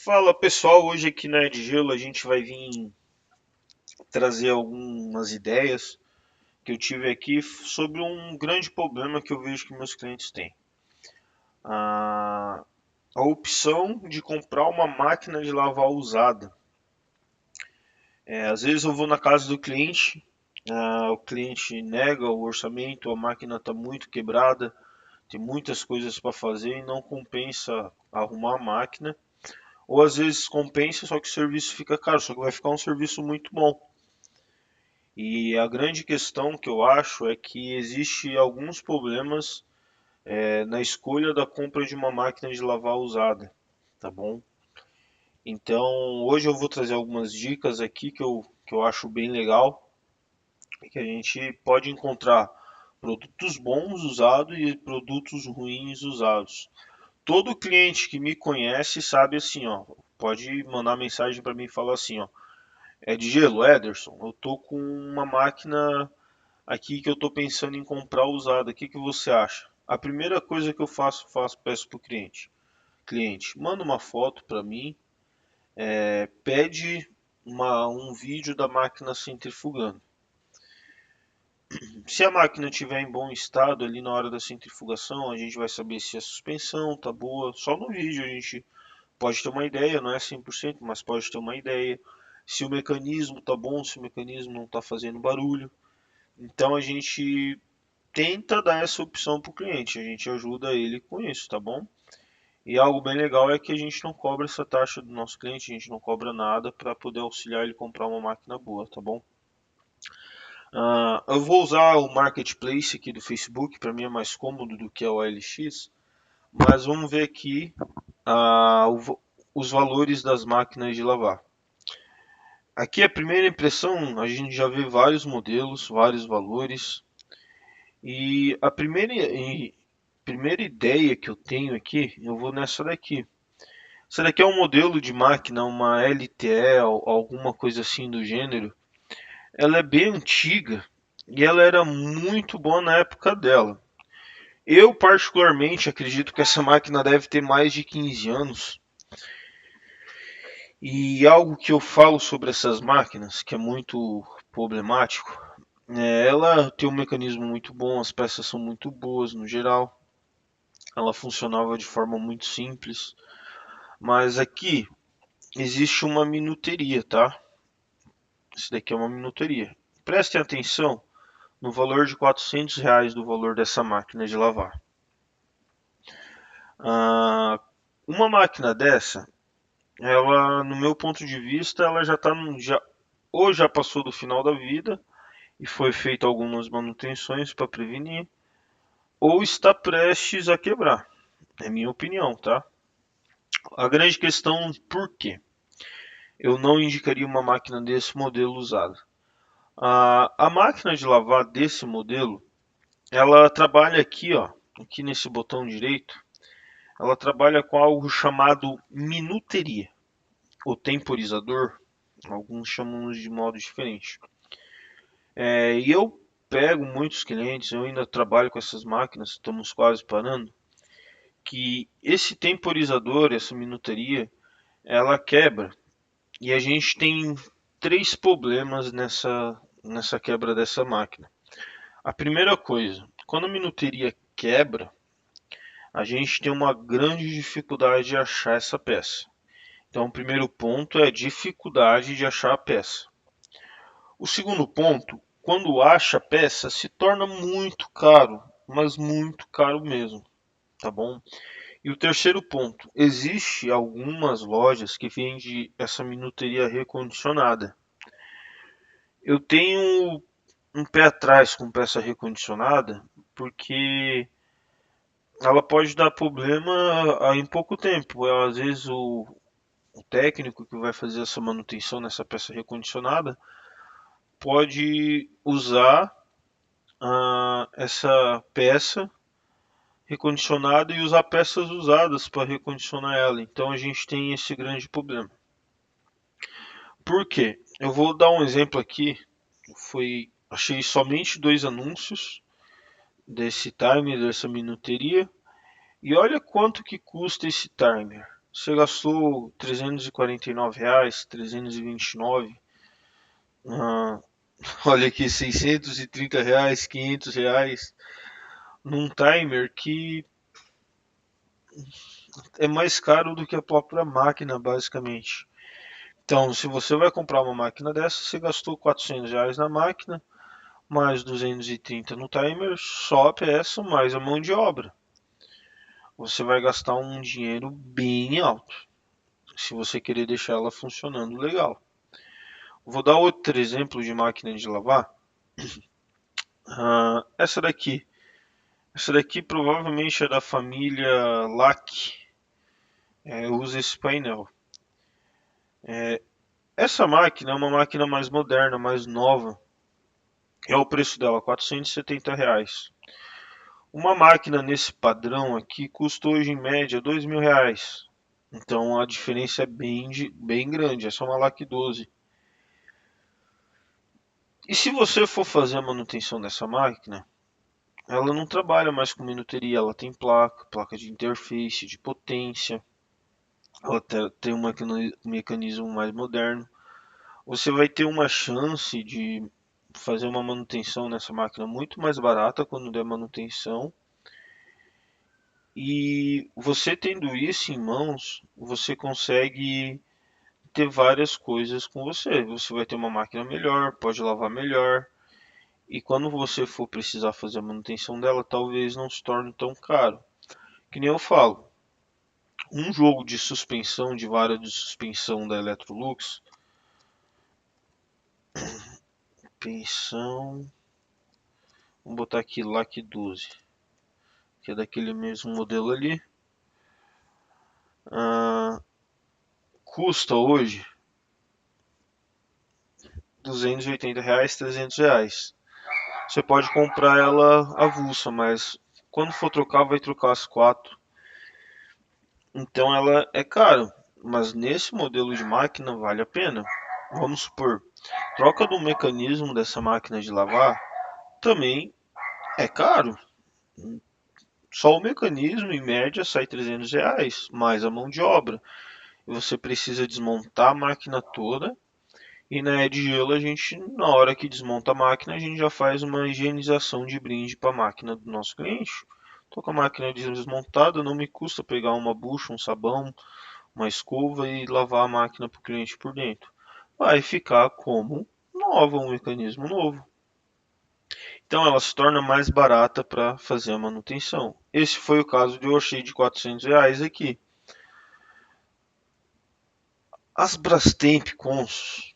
Fala pessoal, hoje aqui na Edgelo a gente vai vir trazer algumas ideias que eu tive aqui sobre um grande problema que eu vejo que meus clientes têm. A, a opção de comprar uma máquina de lavar usada. Às vezes eu vou na casa do cliente, o cliente nega o orçamento, a máquina está muito quebrada, tem muitas coisas para fazer e não compensa arrumar a máquina. Ou às vezes compensa, só que o serviço fica caro, só que vai ficar um serviço muito bom. E a grande questão que eu acho é que existe alguns problemas na escolha da compra de uma máquina de lavar usada, tá bom? Então hoje eu vou trazer algumas dicas aqui que eu acho bem legal, que a gente pode encontrar produtos bons usados e produtos ruins usados. Todo cliente que me conhece sabe assim, ó, pode mandar mensagem para mim e falar assim, ó, é de gelo, Ederson, eu tô com uma máquina aqui que eu estou pensando em comprar usada, o que que você acha? A primeira coisa que eu faço, peço para o cliente, manda uma foto para mim, pede um vídeo da máquina centrifugando. Se a máquina estiver em bom estado ali na hora da centrifugação, a gente vai saber se a suspensão tá boa. Só no vídeo a gente pode ter uma ideia, não é 100%, mas pode ter uma ideia. Se o mecanismo tá bom, se o mecanismo não está fazendo barulho. Então a gente tenta dar essa opção para o cliente, a gente ajuda ele com isso, tá bom? E algo bem legal é que a gente não cobra essa taxa do nosso cliente, a gente não cobra nada para poder auxiliar ele a comprar uma máquina boa, tá bom? Eu vou usar o Marketplace aqui do Facebook, para mim é mais cômodo do que a OLX, mas vamos ver aqui os valores das máquinas de lavar. Aqui a primeira impressão, a gente já vê vários modelos, vários valores, e a primeira ideia que eu tenho aqui, eu vou nessa daqui. Essa daqui é um modelo de máquina, uma LTE, alguma coisa assim do gênero. Ela é bem antiga e ela era muito boa na época dela. Eu particularmente acredito que essa máquina deve ter mais de 15 anos. E algo que eu falo sobre essas máquinas, que é muito problemático, ela tem um mecanismo muito bom, as peças são muito boas no geral. Ela funcionava de forma muito simples. Mas aqui existe uma minuteria, tá? Isso daqui é uma minuteria. Prestem atenção no valor de R$ 400 do valor dessa máquina de lavar. Ah, uma máquina dessa, ela, no meu ponto de vista, ela já está ou já passou do final da vida e foi feita algumas manutenções para prevenir, ou está prestes a quebrar. É minha opinião, tá? A grande questão, por quê? Eu não indicaria uma máquina desse modelo usada. A máquina de lavar desse modelo, ela trabalha aqui, ó, aqui nesse botão direito, ela trabalha com algo chamado minuteria, ou temporizador, alguns chamam de modo diferente. E eu pego muitos clientes, eu ainda trabalho com essas máquinas, estamos quase parando, que esse temporizador, essa minuteria, ela quebra e a gente tem três problemas nessa quebra dessa máquina. A primeira coisa, quando a minuteria quebra, a gente tem uma grande dificuldade de achar essa peça. Então, o primeiro ponto é a dificuldade de achar a peça. O segundo ponto, quando acha a peça, se torna muito caro, mas muito caro mesmo, tá bom? E o terceiro ponto, existe algumas lojas que vendem essa minuteria recondicionada. Eu tenho um pé atrás com peça recondicionada, porque ela pode dar problema em pouco tempo. Às vezes o técnico que vai fazer essa manutenção nessa peça recondicionada pode usar essa peça recondicionada e usar peças usadas para recondicionar ela. Então a gente tem esse grande problema. Por quê? Eu vou dar um exemplo aqui. Achei somente dois anúncios desse timer, dessa minuteria. E olha quanto que custa esse timer. Você gastou R$ 349, 329. Ah, olha aqui, R$ 630, R$ 500 num timer que é mais caro do que a própria máquina, basicamente. Então, se você vai comprar uma máquina dessa, você gastou R$ 400 na máquina, mais 230 no timer, só a peça, mais a mão de obra. Você vai gastar um dinheiro bem alto, se você querer deixar ela funcionando legal. Vou dar outro exemplo de máquina de lavar. Essa daqui. Essa daqui provavelmente é da família LAC. Usa esse painel. Essa máquina é uma máquina mais moderna, mais nova. É o preço dela, R$ 470. Uma máquina nesse padrão aqui custa hoje em média R$ 2.000. Então a diferença é bem grande. Essa é uma LAC 12. E se você for fazer a manutenção dessa máquina, ela não trabalha mais com minuteria, ela tem placa de interface, de potência, ela tem um mecanismo mais moderno. Você vai ter uma chance de fazer uma manutenção nessa máquina muito mais barata quando der manutenção. E você tendo isso em mãos, você consegue ter várias coisas com você. Você vai ter uma máquina melhor, pode lavar melhor. E quando você for precisar fazer a manutenção dela, talvez não se torne tão caro. Que nem eu falo, um jogo de suspensão, de vara de suspensão da Electrolux, pensão, vamos botar aqui LAC 12, que é daquele mesmo modelo ali, ah, custa hoje R$ 280, R$ 300. Você pode comprar ela avulsa, mas quando for trocar, vai trocar as quatro. Então ela é cara, mas nesse modelo de máquina vale a pena. Vamos supor, troca do mecanismo dessa máquina de lavar também é caro. Só o mecanismo, em média, sai R$ 300, mais a mão de obra. E você precisa desmontar a máquina toda. E na Edgelo, a gente, na hora que desmonta a máquina, a gente já faz uma higienização de brinde para a máquina do nosso cliente. Estou com a máquina desmontada, não me custa pegar uma bucha, um sabão, uma escova e lavar a máquina para o cliente por dentro. Vai ficar como nova, um mecanismo novo. Então ela se torna mais barata para fazer a manutenção. Esse foi o caso de eu achei de R$ 400 aqui. As Brastemp Cons,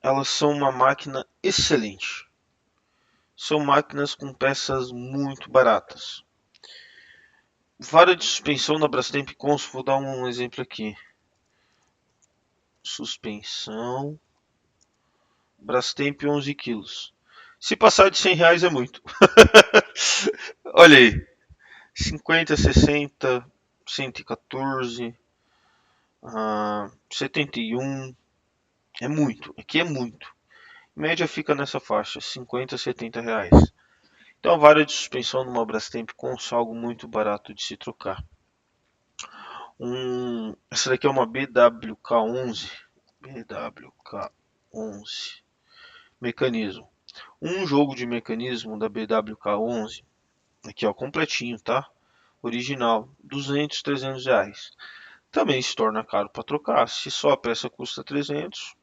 elas são uma máquina excelente. São máquinas com peças muito baratas. Vara de suspensão da Brastemp Cons, vou dar um exemplo aqui. Suspensão Brastemp 11 quilos. Se passar de R$ 100 é muito. Olha aí, 50, 60, 114, 71, é muito, aqui é muito. Em média fica nessa faixa, 50, R$ 70. Então a vara de suspensão numa Brastemp com algo muito barato de se trocar. Essa daqui é uma BWK11, BWK11, mecanismo. Um jogo de mecanismo da BWK11, aqui ó, completinho, tá? Original, 200, R$ 300. Também se torna caro para trocar. Se só a peça custa 300,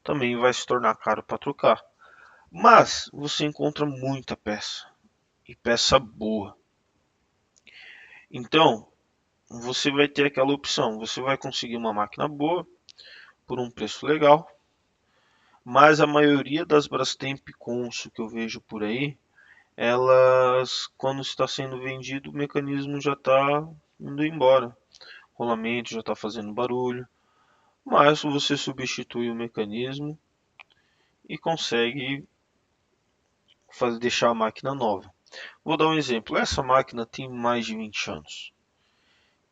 também vai se tornar caro para trocar. Mas você encontra muita peça e peça boa. Então, você vai ter aquela opção. Você vai conseguir uma máquina boa por um preço legal. Mas a maioria das Brastemp Consul que eu vejo por aí, elas, quando está sendo vendido, o mecanismo já está indo embora. O rolamento já está fazendo barulho. Mas você substitui o mecanismo e consegue deixar a máquina nova. Vou dar um exemplo. Essa máquina tem mais de 20 anos.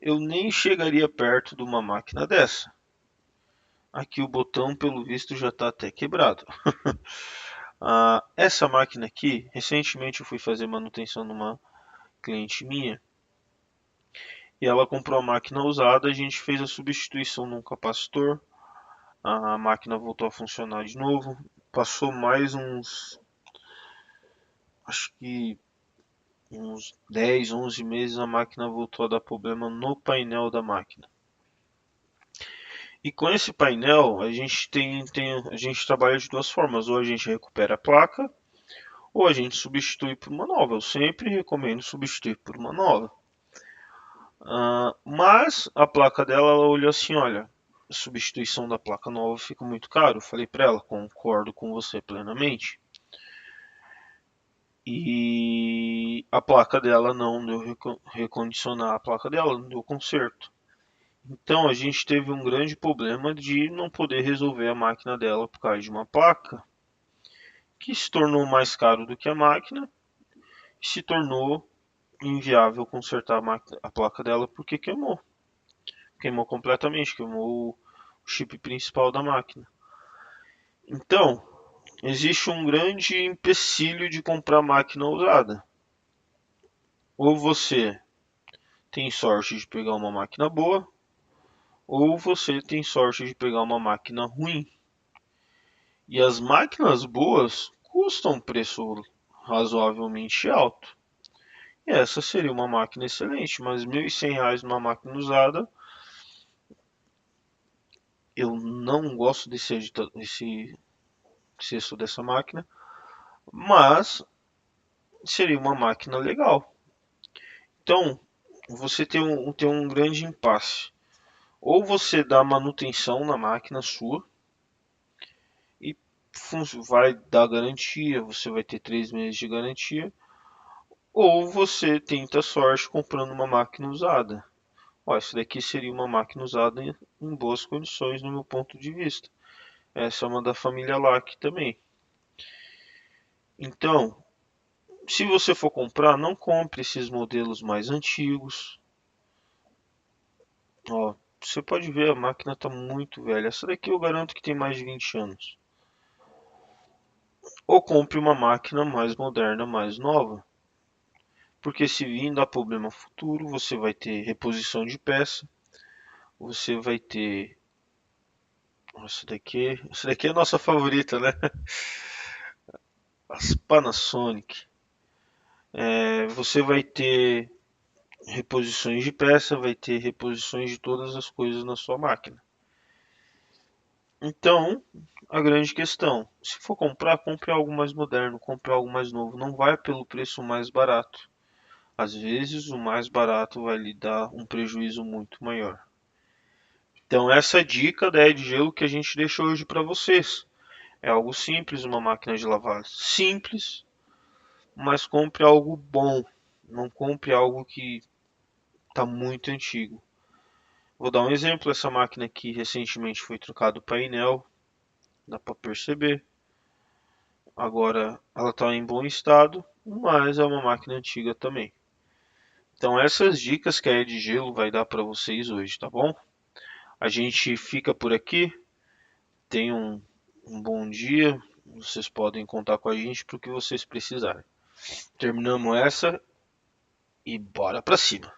Eu nem chegaria perto de uma máquina dessa. Aqui o botão, pelo visto, já está até quebrado. Essa máquina aqui, recentemente eu fui fazer manutenção numa cliente minha e ela comprou a máquina usada, a gente fez a substituição num capacitor, a máquina voltou a funcionar de novo. Passou mais uns, acho que uns 10, 11 meses, a máquina voltou a dar problema no painel da máquina. E com esse painel, a gente trabalha de duas formas: ou a gente recupera a placa, ou a gente substitui por uma nova. Eu sempre recomendo substituir por uma nova. Mas a placa dela, ela olhou assim: olha, a substituição da placa nova fica muito caro. Eu falei para ela: concordo com você plenamente. E a placa dela não deu recondicionar a placa dela, não deu conserto. Então a gente teve um grande problema de não poder resolver a máquina dela por causa de uma placa que se tornou mais caro do que a máquina e se tornou inviável consertar a placa dela porque queimou. Queimou completamente, queimou o chip principal da máquina. Então, existe um grande empecilho de comprar máquina usada. Ou você tem sorte de pegar uma máquina boa, ou você tem sorte de pegar uma máquina ruim. E as máquinas boas custam um preço razoavelmente alto. E essa seria uma máquina excelente, mas R$ 1.100 numa máquina usada, eu não gosto desse preço dessa máquina, mas seria uma máquina legal. Então, você tem um grande impasse. Ou você dá manutenção na máquina sua e vai dar garantia, você vai ter 3 meses de garantia, ou você tenta a sorte comprando uma máquina usada. Ó, essa daqui seria uma máquina usada em boas condições no meu ponto de vista. Essa é uma da família LAC também. Então, se você for comprar, não compre esses modelos mais antigos. Ó, você pode ver, a máquina está muito velha. Essa daqui eu garanto que tem mais de 20 anos. Ou compre uma máquina mais moderna, mais nova. Porque se vir dar problema futuro, você vai ter reposição de peça. Você vai ter. Essa daqui é a nossa favorita, né? As Panasonic. Você vai ter reposições de peça, vai ter reposições de todas as coisas na sua máquina. Então, a grande questão, se for comprar, compre algo mais moderno, compre algo mais novo, não vai pelo preço mais barato. Às vezes, o mais barato vai lhe dar um prejuízo muito maior. Então, essa dica da Ed Gelo que a gente deixou hoje para vocês. É algo simples, uma máquina de lavar simples, mas compre algo bom. Não compre algo que está muito antigo. Vou dar um exemplo, essa máquina aqui recentemente foi trocado o painel, dá para perceber. Agora ela está em bom estado, mas é uma máquina antiga também. Então essas dicas que a Ed Gelo vai dar para vocês hoje, tá bom? A gente fica por aqui. Tenham um bom dia. Vocês podem contar com a gente para o que vocês precisarem. Terminamos essa e bora para cima.